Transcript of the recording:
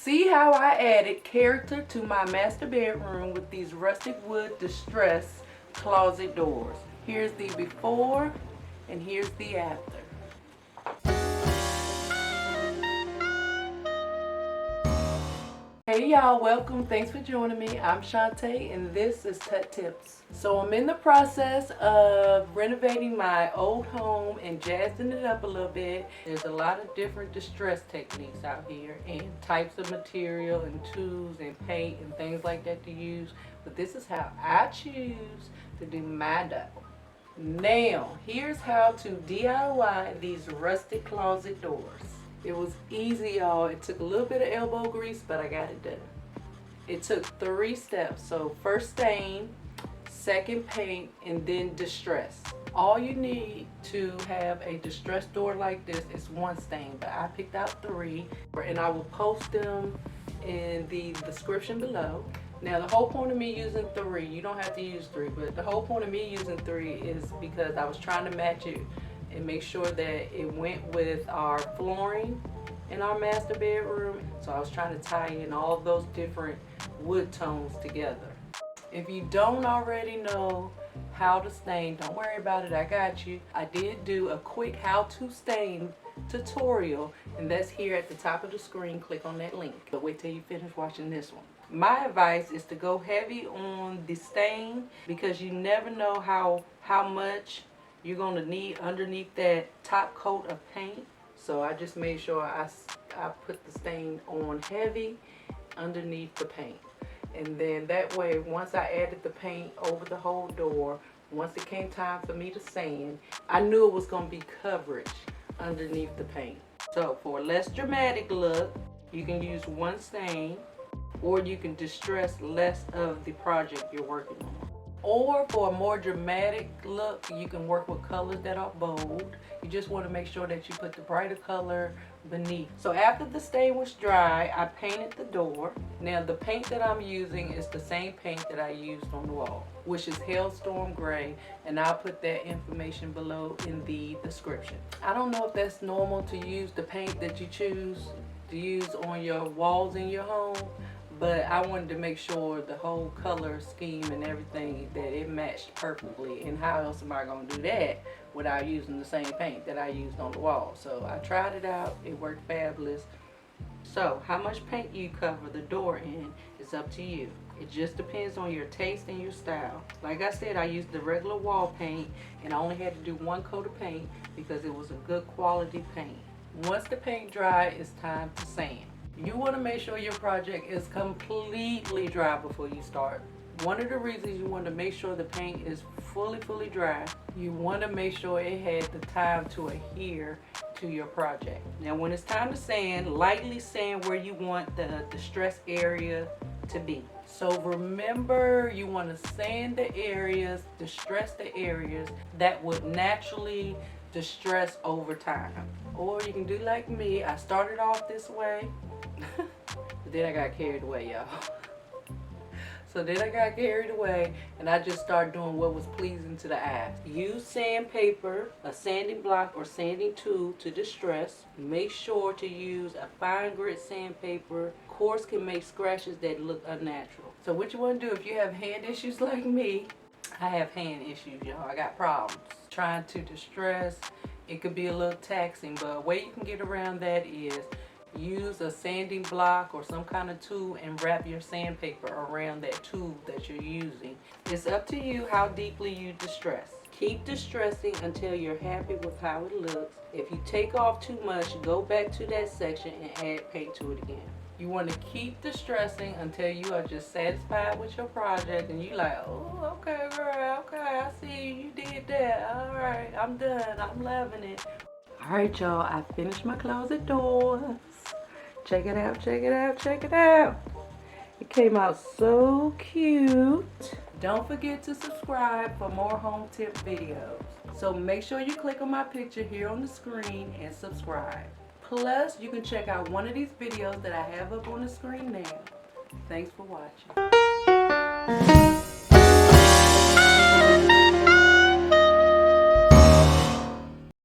see how I added character to my master bedroom with these rustic wood distress closet doors. Here's the before and here's the after. Hey y'all, welcome. Thanks for joining me. I'm Shantae and this is Tut Tips. So I'm in the process of renovating my old home and jazzing it up a little bit. There's a lot of different distress techniques out here and types of material and tools and paint and things like that to use. But this is how I choose to do my dough. Now, here's how to DIY these rustic closet doors. It was easy, y'all. It took a little bit of elbow grease, but I got it done. It took 3 steps. So first stain, second paint, and then distress. All you need to have a distress door like this is 1 stain, but I picked out 3, and I will post them in the description below. Now the whole point of me using 3, you don't have to use 3, but the whole point of me using 3 is because I was trying to match it and make sure that it went with our flooring in our master bedroom. So I was trying to tie in all of those different wood tones together. If you don't already know how to stain, don't worry about it, I got you. I did do a quick how to stain tutorial, and that's here at the top of the screen. Click on that link, but wait till you finish watching this one. My advice is to go heavy on the stain because you never know how much you're going to need underneath that top coat of paint. So I just made sure I put the stain on heavy underneath the paint. And then that way, once I added the paint over the whole door, once it came time for me to sand, I knew it was going to be coverage underneath the paint. So for a less dramatic look, you can use 1 stain, or you can distress less of the project you're working on. Or for a more dramatic look, you can work with colors that are bold. You just want to make sure that you put the brighter color beneath. So after the stain was dry, I painted the door. Now the paint that I'm using is the same paint that I used on the wall, which is Hailstorm gray, and I'll put that information below in the description. I don't know if that's normal to use the paint that you choose to use on your walls in your home, but I wanted to make sure the whole color scheme and everything that it matched perfectly. And how else am I going to do that without using the same paint that I used on the wall? So I tried it out. It worked fabulous. So how much paint you cover the door in is up to you. It just depends on your taste and your style. Like I said, I used the regular wall paint, and I only had to do 1 coat of paint because it was a good quality paint. Once the paint dry, it's time to sand. You want to make sure your project is completely dry before you start. One of the reasons you want to make sure the paint is fully dry, you want to make sure it had the time to adhere to your project. Now when it's time to sand, lightly sand where you want the distress area to be. So remember, you want to sand the areas, distress the areas that would naturally distress over time. Or you can do like me. I started off this way, but then I got carried away, y'all. So then I got carried away and I just started doing what was pleasing to the eye. Use sandpaper, a sanding block or sanding tool to distress. Make sure to use a fine grit sandpaper. Coarse can make scratches that look unnatural. So what you want to do if you have hand issues like me, I have hand issues, y'all. I got problems trying to distress. It could be a little taxing, but a way you can get around that is use a sanding block or some kind of tool and wrap your sandpaper around that tool that you're using. It's up to you how deeply you distress. Keep distressing until you're happy with how it looks. If you take off too much, go back to that section and add paint to it again. You want to keep distressing until you are just satisfied with your project and you like, oh, okay, girl, okay, I see you did that. All right, I'm done. I'm loving it. All right, y'all, I finished my closet doors. Check it out, check it out, check it out. It came out so cute. Don't forget to subscribe for more home tip videos. So make sure you click on my picture here on the screen and subscribe. Plus, you can check out one of these videos that I have up on the screen now. Thanks for watching.